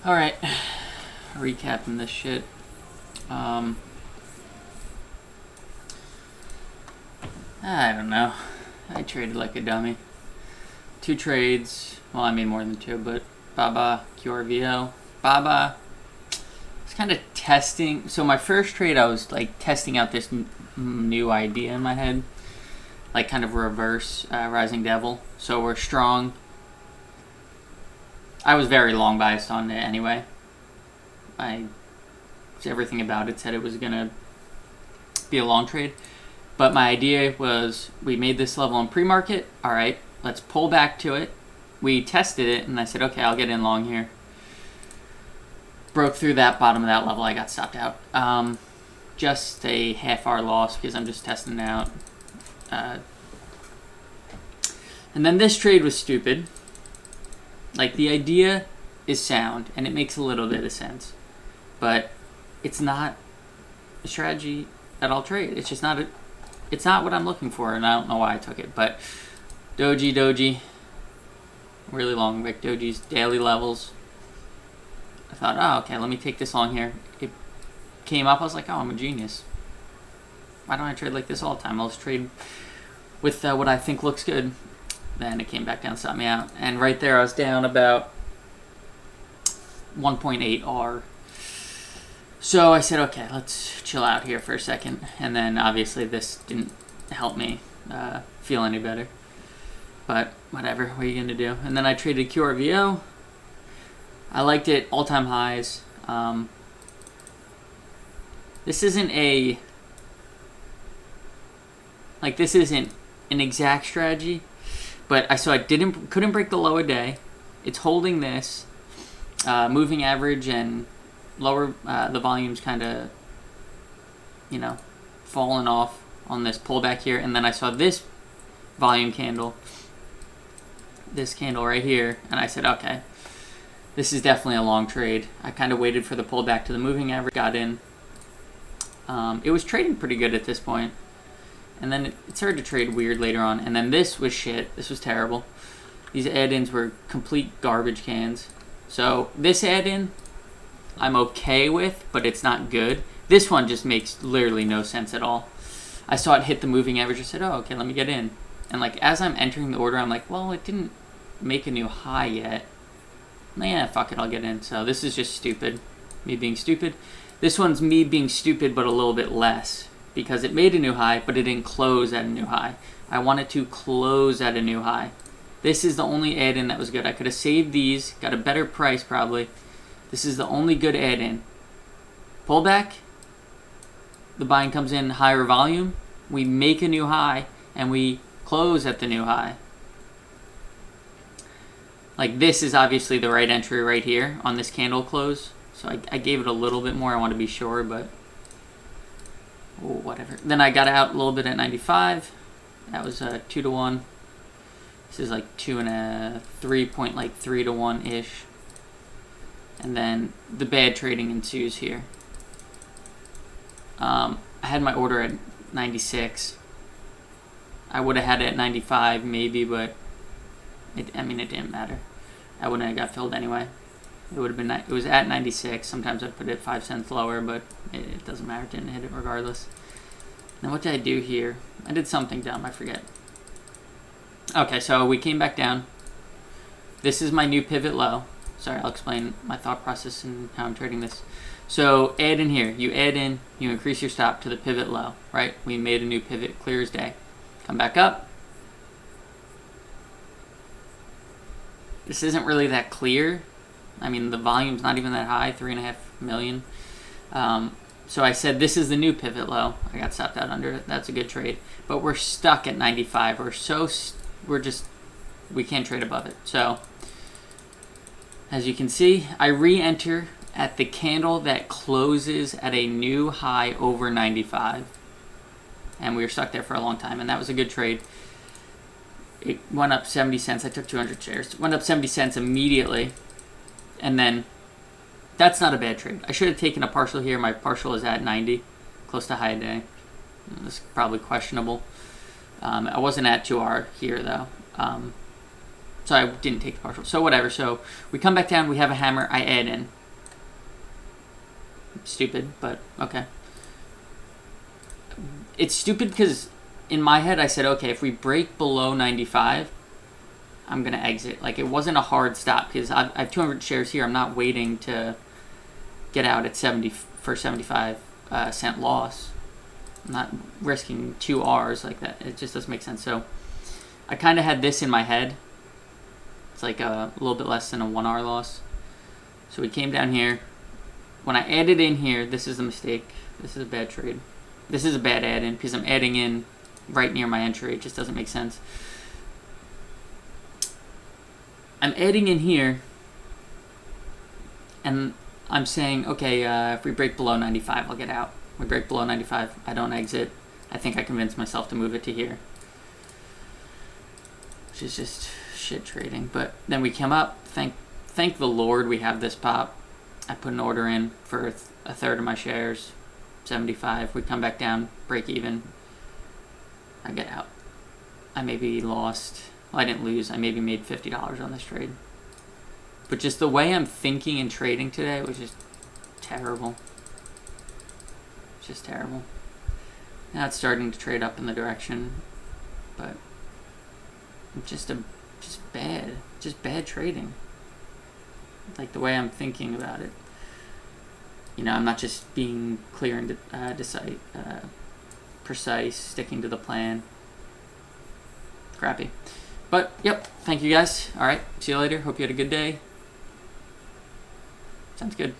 Alright, recapping this shit. I don't know. I traded like a dummy. 2 trades. Well, I mean more than 2, but Baba, QRVO. Baba. I was kind of testing. So my first trade, I was like testing out this new idea in my head. Like kind of reverse Rising Devil. So we're strong. I was very long biased on it anyway. Everything about it said it was going to be a long trade. But my idea was we made this level in pre-market. All right, let's pull back to it. We tested it, and I said, okay, I'll get in long here. Broke through that bottom of that level. I got stopped out. Just a half-hour loss because I'm just testing it out. And then this trade was stupid. Like, the idea is sound, and it makes a little bit of sense. But it's not a strategy that I'll trade. It's just not it's not what I'm looking for, and I don't know why I took it. But Doji, really long Vic Doji's daily levels. I thought, oh, okay, let me take this long here. It came up, I was like, oh, I'm a genius. Why don't I trade like this all the time? I'll just trade with what I think looks good. Then it came back down, stopped me out. And right there, I was down about 1.8 R. So I said, okay, let's chill out here for a second. And then obviously this didn't help me feel any better. But whatever, what are you going to do? And then I traded QRVO. I liked it, all-time highs. This isn't an exact strategy. But I saw it couldn't break the low a day. It's holding this. Moving average and lower, the volume's kind of, falling off on this pullback here. And then I saw this volume candle, this candle right here, and I said, okay, this is definitely a long trade. I kind of waited for the pullback to the moving average, got in. It was trading pretty good at this point. And then it started to trade weird later on. And then this was shit. This was terrible. These add-ins were complete garbage cans. So this add-in, I'm okay with, but it's not good. This one just makes literally no sense at all. I saw it hit the moving average. I said, oh, okay, let me get in. And like as I'm entering the order, I'm like, well, it didn't make a new high yet. Yeah, fuck it, I'll get in. So this is just stupid. Me being stupid. This one's me being stupid, but a little bit less. Because it made a new high, but it didn't close at a new high. I wanted to close at a new high. This is the only add-in that was good. I could have saved these, got a better price probably. This is the only good add-in. Pullback. The buying comes in higher volume. We make a new high, and we close at the new high. Like this is obviously the right entry right here on this candle close. So I gave it a little bit more. I want to be sure, but whatever. Then I got out a little bit at 95. That was 2 to 1. This is like 3 to 1 ish. And then the bad trading ensues here. I had my order at 96. I would have had it at 95 maybe, but it didn't matter. I wouldn't have got filled anyway. It would have been. It was at 96. Sometimes I'd put it 5 cents lower, but it doesn't matter. It didn't hit it regardless. Now what did I do here? I did something dumb. I forget. Okay, so we came back down. This is my new pivot low. Sorry, I'll explain my thought process and how I'm trading this. So add in here. You add in. You increase your stop to the pivot low. Right? We made a new pivot, clear as day. Come back up. This isn't really that clear. I mean, the volume's not even that high, 3.5 million. So I said, this is the new pivot low. I got stopped out under it. That's a good trade. But we're stuck at 95. We can't trade above it. So, as you can see, I re-enter at the candle that closes at a new high over 95. And we were stuck there for a long time, and that was a good trade. It went up 70 cents. I took 200 shares. It went up 70 cents immediately. And then, that's not a bad trade. I should have taken a partial here. My partial is at 90, close to high day. This is probably questionable. I wasn't at 2R here, though. So I didn't take the partial. So whatever. So we come back down. We have a hammer. I add in. Stupid, but okay. It's stupid because in my head I said, okay, if we break below 95, I'm going to exit. Like, it wasn't a hard stop because I have 200 shares here. I'm not waiting to get out at 70 for 75 cent loss. I'm not risking 2 R's like that. It just doesn't make sense. So I kind of had this in my head. It's like a little bit less than a 1 R loss. So we came down here. When I added in here, this is a mistake. This is a bad trade. This is a bad add-in because I'm adding in right near my entry. It just doesn't make sense. I'm adding in here, and I'm saying, okay, if we break below 95, I'll get out. We break below 95, I don't exit. I think I convinced myself to move it to here, which is just shit trading. But then we come up. Thank the Lord we have this pop. I put an order in for a third of my shares, 75. We come back down, break even. I get out. I maybe lost. Well, I didn't lose. I maybe made $50 on this trade. But just the way I'm thinking and trading today was just terrible. Just terrible. Now it's starting to trade up in the direction, but just bad trading. Like the way I'm thinking about it. You know, I'm not just being clear and precise, sticking to the plan. Crappy. But, yep, thank you guys. All right, see you later. Hope you had a good day. Sounds good.